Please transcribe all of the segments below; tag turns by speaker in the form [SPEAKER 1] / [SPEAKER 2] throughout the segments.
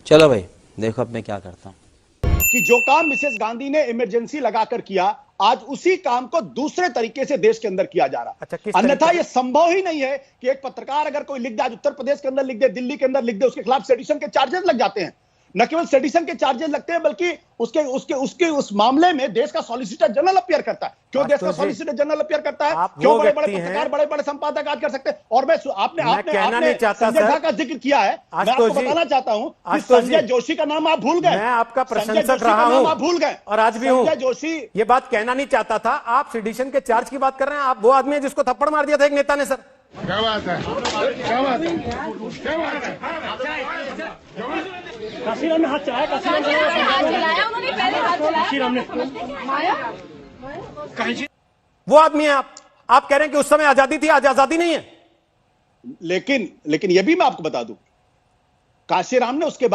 [SPEAKER 1] चलो भाई देखो अब मैं क्या करता हूँ
[SPEAKER 2] कि जो काम मिसेस गांधी ने इमरजेंसी लगाकर किया, आज उसी काम को दूसरे तरीके से देश के अंदर किया जा रहा है। अन्यथा यह संभव ही नहीं है कि एक पत्रकार अगर कोई लिख दे, आज उत्तर प्रदेश के अंदर लिख दे, दिल्ली के अंदर लिख दे, उसके खिलाफ सेडिशन के चार्जेस लग जाते हैं। न केवल सेडिशन के चार्जेस लगते हैं बल्कि उसके उस मामले में देश का सॉलिसिटर जनरल अपीयर करता है। क्यों देश का सॉलिसिटर जनरल अपीयर करता है? क्यों बड़े बड़े पत्रकार, बड़े बड़े संपादक आज कर सकते हैं? और मैं आपने संजय झा का जिक्र किया है, मैं आपको बताना चाहता हूं कि संजय जोशी का नाम आप भूल गए।
[SPEAKER 3] मैं आपका प्रशंसक रहा हूं,
[SPEAKER 2] आप भूल गए
[SPEAKER 3] और आज भी हूं।
[SPEAKER 2] संजय जोशी
[SPEAKER 3] ये बात कहना नहीं चाहता था। आप सेडिशन के चार्ज की बात कर रहे हैं। आप वो आदमी है जिसको थप्पड़ मार दिया था एक नेता ने। सर
[SPEAKER 4] क्या बात है, क्या बात है, क्या बात है?
[SPEAKER 5] काशीराम ने हाथ चलाया, उन्होंने पहले हाथ चलाया।
[SPEAKER 3] वो आदमी है आप कह रहे हैं कि उस समय आजादी थी, आज आजादी नहीं है।
[SPEAKER 2] लेकिन यह भी मैं आपको बता दूं, काशीराम ने उसके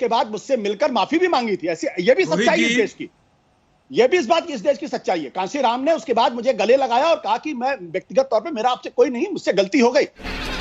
[SPEAKER 2] बाद मुझसे मिलकर माफी भी मांगी थी। ऐसी यह भी सच्चाई है इस देश की, यह भी इस देश की सच्चाई है। काशीराम ने उसके बाद मुझे गले लगाया और कहा कि मैं व्यक्तिगत तौर पे, मेरा आपसे कोई नहीं, मुझसे गलती हो गई।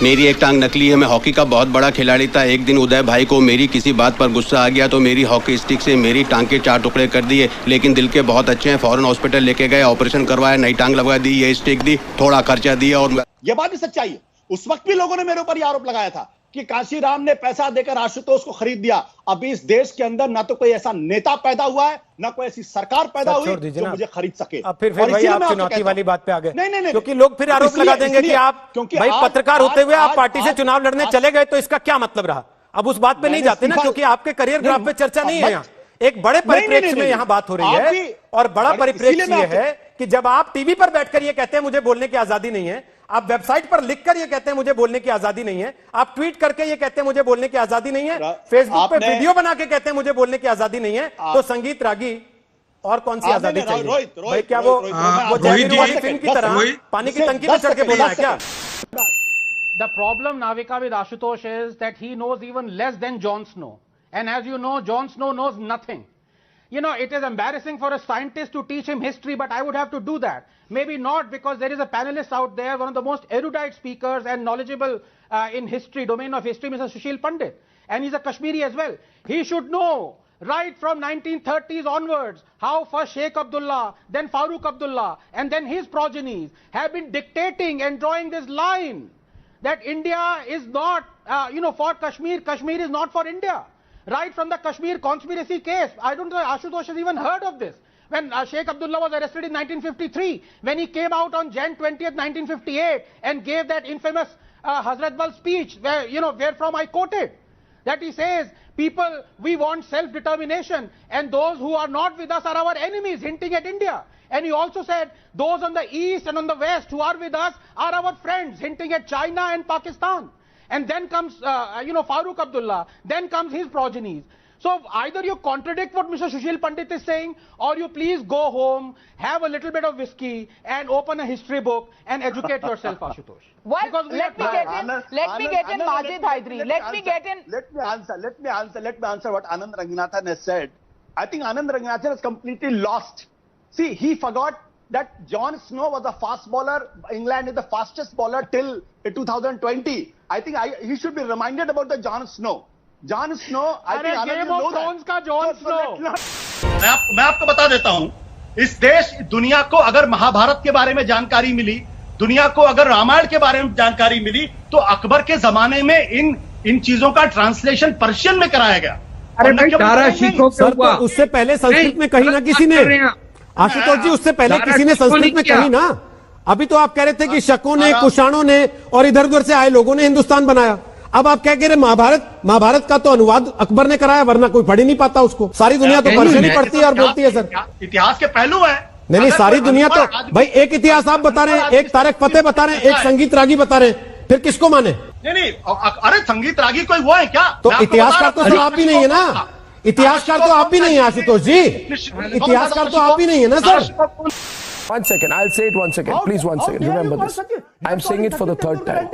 [SPEAKER 6] मेरी एक टांग नकली है, मैं हॉकी का बहुत बड़ा खिलाड़ी था। एक दिन उदय भाई को मेरी किसी बात पर गुस्सा आ गया तो मेरी हॉकी स्टिक से मेरी टांग के 4 टुकड़े कर दिए। लेकिन दिल के बहुत अच्छे हैं, फौरन हॉस्पिटल लेके गए, ऑपरेशन करवाया, नई टांग लगवा दी, ये स्टिक दी, थोड़ा खर्चा दिया। और
[SPEAKER 2] यह बात भी सच्चाई है। उस वक्त भी लोगों ने मेरे ऊपर आरोप लगाया था कि काशीराम ने पैसा देकर आशुतोष को खरीद दिया। अभी इस देश के अंदर ना तो कोई ऐसा नेता पैदा हुआ है, ना कोई ऐसी सरकार पैदा हुई जो मुझे खरीद सके।
[SPEAKER 3] अब फिर भाई आप चुनौती वाली बात पे आ गए।
[SPEAKER 2] नहीं,
[SPEAKER 3] क्योंकि लोग फिर आरोप लगा देंगे कि आप भाई पत्रकार होते हुए आप पार्टी से चुनाव लड़ने चले गए, तो इसका क्या मतलब रहा। अब उस बात पे नहीं जाते ना, क्योंकि आपके करियर ग्राफ पे चर्चा नहीं है। यहाँ एक बड़े परिप्रेक्ष्य में यहाँ बात हो रही है, और बड़ा परिप्रेक्ष्य ये है कि जब आप टीवी पर बैठकर ये कहते हैं मुझे बोलने की आजादी नहीं है, आप वेबसाइट पर लिखकर ये कहते हैं मुझे बोलने की आजादी नहीं है, आप ट्वीट करके ये कहते हैं मुझे बोलने की आजादी नहीं है, फेसबुक पे वीडियो बना के कहते हैं मुझे बोलने की आजादी नहीं है, तो संगीत रागी और कौन सी आजादी चाहिए भाई? क्या वो जयवीर वाली फिल्म की तरह पानी की टंकी पे चढ़ के बोला है क्या?
[SPEAKER 7] The problem, Navika, with Ashutosh is that he knows even less than Jon Snow. And as you know, Jon Snow knows nothing. You know, it is embarrassing for a scientist to teach him history, but I would have to do that. Maybe not, because there is a panelist out there, one of the most erudite speakers and knowledgeable in history, domain of history, Mr. Sushil Pandit. And he's a Kashmiri as well. He should know, right from 1930s onwards, how first Sheikh Abdullah, then Farooq Abdullah, and then his progenies have been dictating and drawing this line that India is not, for Kashmir, Kashmir is not for India. Right from the Kashmir conspiracy case, I don't know if Ashutosh has even heard of this. When Sheikh Abdullah was arrested in 1953, when he came out on Jan 20th, 1958 and gave that infamous Hazratbal speech, where from I quoted, that he says, people, we want self-determination, and those who are not with us are our enemies, hinting at India. And he also said, those on the east and on the west who are with us are our friends, hinting at China and Pakistan. And then comes, Farooq Abdullah, then comes his progenies. So either you contradict what Mr. Sushil Pandit is saying, or you please go home, have a little bit of whiskey, and open a history book and educate yourself, Ashutosh.
[SPEAKER 5] Well, let me get in Majid Hydari. Let me
[SPEAKER 2] answer what Anand Ranganathan has said. I think Anand Ranganathan is completely lost. See, he forgot that Jon Snow was a fast bowler. England is the fastest bowler till 2020. I think he should be reminded about the Jon Snow. Jon Snow, I think
[SPEAKER 7] Game of Thrones का Jon Snow.
[SPEAKER 2] मैं आपको बता देता हूं, इस देश दुनिया को अगर महाभारत के बारे में जानकारी मिली, दुनिया को अगर रामायण के बारे में जानकारी मिली, तो अकबर के जमाने में इन चीजों का ट्रांसलेशन पर्शियन में कराया गया।
[SPEAKER 8] अरे भाई सारा सीखो
[SPEAKER 3] सर, तो उससे पहले संस्कृत में कही ना किसी ने, आशुतोष जी, उससे पहले किसी ने संस्कृत में कही ना। अभी तो आप कह रहे थे कि शकों ने, कुषाणों ने और इधर उधर से आए लोगों ने हिंदुस्तान बनाया। अब आप क्या कह रहे, महाभारत का तो अनुवाद अकबर ने कराया, वरना कोई पढ़ ही नहीं पाता उसको। सारी दुनिया तो पर्शियन ही पढ़ती है और बोलती है। सर,
[SPEAKER 2] इतिहास के पहलू है।
[SPEAKER 3] नहीं, सारी दुनिया तो भाई, एक इतिहास आप बता रहे हैं, एक तारक फतेह बता रहे हैं, एक संगीत रागी बता रहे हैं, फिर किसको माने?
[SPEAKER 2] नहीं, अरे संगीत रागी कोई वो है क्या?
[SPEAKER 3] तो इतिहासकार तो सर आप भी नहीं है ना, इतिहासकार तो आप भी नहीं है आशुतोष जी, इतिहासकार तो आप भी नहीं है ना sir.
[SPEAKER 9] One second, I'll say it 1 second. Please, 1 second. Remember this. I'm saying it for the third time.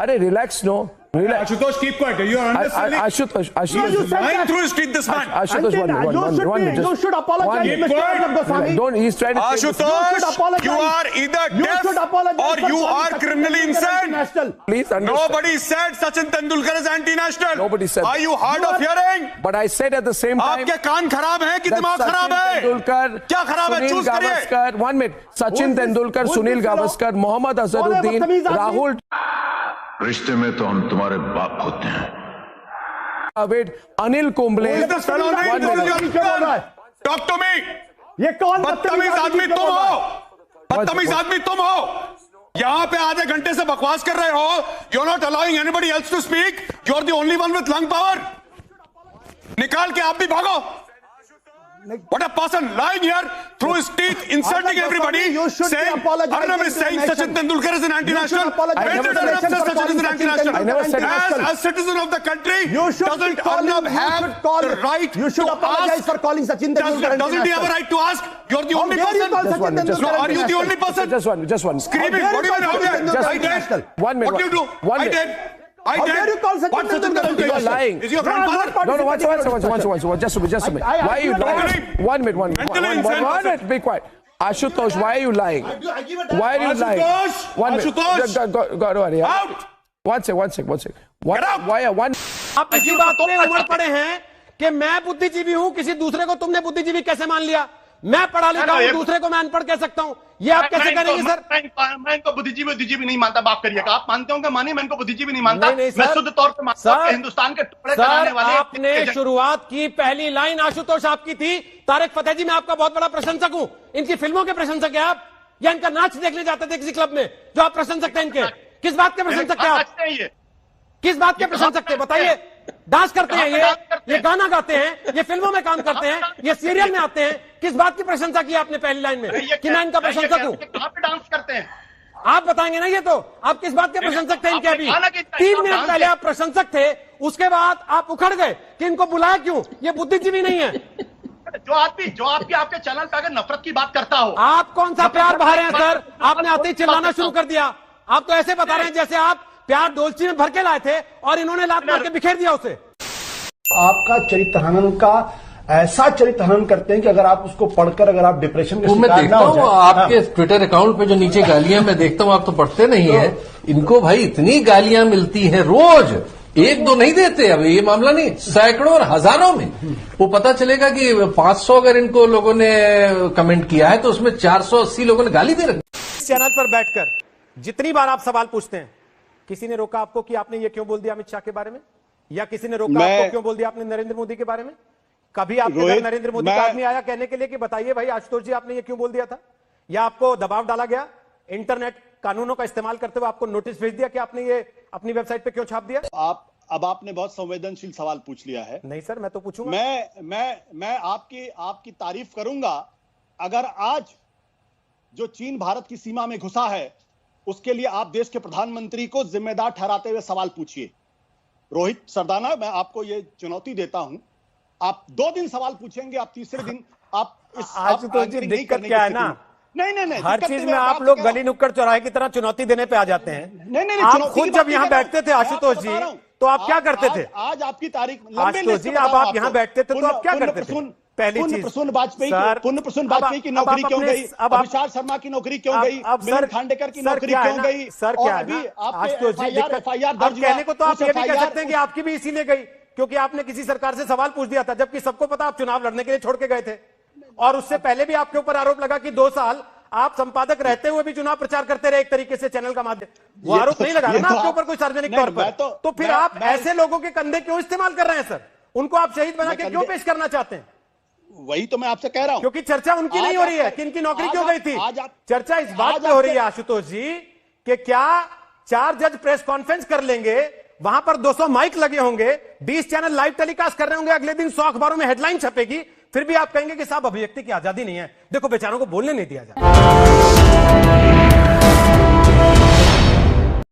[SPEAKER 9] Arey, relax, no.
[SPEAKER 4] Ashutosh, keep quiet. You are understanding?
[SPEAKER 8] Ashutosh,
[SPEAKER 4] lying through his teeth, this man.
[SPEAKER 8] Ashutosh, one minute.
[SPEAKER 2] You should apologize, Mr. Arnab Goswami.
[SPEAKER 8] Don't. He's trying to.
[SPEAKER 4] Ashutosh, you are either deaf or you are criminally insane.
[SPEAKER 8] Please understand.
[SPEAKER 4] Nobody said Sachin Tendulkar is anti-national.
[SPEAKER 8] Nobody said.
[SPEAKER 4] Are you hard of hearing?
[SPEAKER 8] But I said at the same time.
[SPEAKER 4] आपके कान खराब हैं कि दिमाग खराब है?
[SPEAKER 8] तेंदुलकर,
[SPEAKER 4] क्या खराब है? चूज करिए.
[SPEAKER 8] 1 minute. Sachin Tendulkar, Sunil Gavaskar, Mohammad Azharuddin, Rahul.
[SPEAKER 9] रिश्ते में तो हम तुम्हारे बाप होते हैं.
[SPEAKER 8] Anil Kumble.
[SPEAKER 4] Talk to me.
[SPEAKER 2] ये कौन
[SPEAKER 4] बदतमीज आदमी तुम हो. बदतमीज आदमी तुम हो. यहां पे आधे घंटे से बकवास कर रहे हो. You are not allowing anybody else to speak. You are the only one with lung power. निकाल के आप भी भागो. What a person lying here through his teeth, insulting everybody, saying Arnab is saying Sachin Tendulkar is an anti-national. When did Arnab say Sachin is an anti-national?
[SPEAKER 8] I never said
[SPEAKER 4] as a citizen of the country, doesn't Arnab have the right
[SPEAKER 2] You should apologize for calling Sachin Tendulkar
[SPEAKER 4] Doesn't he have a right to ask? You're the only person. No, are you the only person?
[SPEAKER 8] Just one.
[SPEAKER 4] Screaming. What do you mean? I did.
[SPEAKER 8] 1 minute.
[SPEAKER 4] What do you do? I did.
[SPEAKER 2] How dare you call Sachin Tendulkar?
[SPEAKER 8] You are lying.
[SPEAKER 4] Is your grandfather?
[SPEAKER 8] No, once. Just a minute. Why are you lying? 1 minute. 1 minute. Be quiet. Ashutosh, why are you lying? Why are you lying? 1 minute. Go ahead.
[SPEAKER 4] Out.
[SPEAKER 8] One sec. Why?
[SPEAKER 3] आप इसी बात में उमड़ पड़े हैं कि मैं बुद्धिजीवी हूं, किसी दूसरे को तुमने बुद्धिजीवी कैसे मान लिया? मैं पढ़ा लिखा हूं, दूसरे को मैं अनपढ़ कह सकता हूं. ये आप कैसे करेंगे सर?
[SPEAKER 2] मैं इनको बुद्धिजीवी नहीं मानता. माफ करिएगा, आप मानते होंगे मानिए, मैं इनको बुद्धिजीवी नहीं मानता.
[SPEAKER 3] नहीं,
[SPEAKER 2] मैं शुद्ध तौर पे मानता हूं हिंदुस्तान के टुकड़े कराने वाले.
[SPEAKER 3] आपने शुरुआत की, पहली लाइन आशुतोष आपकी थी, तारिक फतेह जी मैं आपका बहुत बड़ा प्रशंसक हूं. इनकी फिल्मों के प्रशंसक है आप, या इनका नाच देखने जाते थे किसी क्लब में जो आप प्रशंसक थे इनके? किस बात के प्रशंसक थे आप? किस बात के प्रशंसक थे बताइए? डांस करते हैं ये गाना गाते हैं, ये फिल्मों में काम करते हैं, ये सीरियल में आते हैं. किस बात की प्रशंसा की आपने पहली लाइन में कि मैं इनका प्रशंसक हूं?
[SPEAKER 2] कहां पे डांस करते हैं
[SPEAKER 3] आप बताएंगे ना. ये तो आप किस बात के प्रशंसक थे इनके? अभी 3 मिनट पहले आप प्रशंसक थे, उसके बाद आप उखड़ गए कि इनको बुलाया क्यों? ये बुद्धिजीवी नहीं है.
[SPEAKER 2] जो आपकी आपके चैनल पे अगर नफरत की बात करता हो.
[SPEAKER 3] आप कौन सा प्यार बहा रहे हैं सर? आपने आते ही चिल्लाना शुरू कर दिया. आप तो ऐसे बता रहे हैं जैसे आप प्यार डोलची में भर के लाए थे और इन्होंने लात मार के बिखेर दिया उसे.
[SPEAKER 2] आपका चरित्र हनन का ऐसा चरित्र हनन करते हैं कि अगर आप उसको पढ़कर अगर आप डिप्रेशन के शिकार ना हो जाए.
[SPEAKER 10] आपके ट्विटर अकाउंट पे जो नीचे गालियां मैं देखता हूं, आप तो पढ़ते नहीं है. इनको भाई इतनी गालियां मिलती हैं रोज, एक दो नहीं देते. अब ये मामला नहीं, सैकड़ों और हजारों में. वो पता चलेगा कि 500 अगर इनको लोगों ने कमेंट किया है तो उसमें 480 लोगों ने गाली दे रखी.
[SPEAKER 3] इस चैनल पर बैठकर जितनी बार आप सवाल पूछते हैं, किसी ने रोका आपको कि आपने ये क्यों बोल दिया अमित शाह के बारे में? या किसी ने रोका आपको क्यों बोल दिया आपने नरेंद्र मोदी के बारे में? कभी आपके घर नरेंद्र मोदी का आदमी आया कहने के लिए कि बताइए भाई आशुतोष जी आपने ये क्यों बोल दिया था? या आपको दबाव डाला गया? इंटरनेट कानूनों का इस्तेमाल करते हुए आपको नोटिस भेज दिया कि आपने ये अपनी वेबसाइट पे क्यों छाप दिया?
[SPEAKER 2] अब आपने बहुत संवेदनशील सवाल पूछ लिया है.
[SPEAKER 3] नहीं सर, मैं तो पूछूंगा.
[SPEAKER 2] मैं आपकी तारीफ करूंगा अगर आज जो चीन भारत की सीमा में घुसा है उसके लिए आप देश के प्रधानमंत्री को जिम्मेदार ठहराते हुए सवाल पूछिए. रोहित सरदाना, मैं आपको ये चुनौती देता हूं. आप 2 दिन सवाल पूछेंगे, आप तीसरे दिन आप इस
[SPEAKER 3] आशुतोष जी दिक्कत क्या है ना,
[SPEAKER 2] नहीं
[SPEAKER 3] हर चीज में आप लोग गली नुक्कड़ चौराहे की तरह चुनौती देने पे आ जाते हैं. नहीं, आप खुद जब यहाँ बैठते थे आशुतोष जी तो आप क्या करते थे?
[SPEAKER 2] आज आपकी तारीख
[SPEAKER 3] आशुतोष जी, अब आप यहाँ बैठते थे तो आप क्या करते थे? पहली चीज
[SPEAKER 2] पुण्य प्रसून वाजपेयी की नौकरी क्यों गई? अभिषेक शर्मा की नौकरी क्यों गई? मिलिंद खांडेकर की नौकरी क्यों गई?
[SPEAKER 3] सर क्या है आशुतोष जी, एफआईआर कहने को तो आप ये भी कह सकते हैं कि आपकी भी इसीलिए गई क्योंकि आपने किसी सरकार से सवाल पूछ दिया था, जबकि सबको पता आप चुनाव लड़ने के लिए छोड़ के गए थे. और उससे पहले भी आपके ऊपर आरोप लगा कि 2 साल आप संपादक रहते हुए भी चुनाव प्रचार करते रहे एक तरीके से चैनल का माध्यम. वो आरोप नहीं लगा ना आपके ऊपर कोई सार्वजनिक तौर पर. तो फिर आप ऐसे लोगों के कंधे क्यों इस्तेमाल कर रहे हैं सर? उनको आप शहीद बना के क्यों पेश करना चाहते हैं?
[SPEAKER 2] वही तो मैं आपसे कह रहा हूं.
[SPEAKER 3] क्योंकि चर्चा उनकी नहीं हो रही है कि इनकी नौकरी क्यों गई थी. चर्चा इस बात पे हो रही है आशुतोष जी कि क्या 4 जज प्रेस कॉन्फ्रेंस कर लेंगे, वहां पर 200 माइक लगे होंगे, 20 चैनल लाइव टेलीकास्ट कर रहे होंगे, अगले दिन 100 अखबारों में हेडलाइन छपेगी, फिर भी आप कहेंगे कि साहब अभिव्यक्ति की आजादी नहीं है. देखो बेचारों को बोलने नहीं दिया जाता.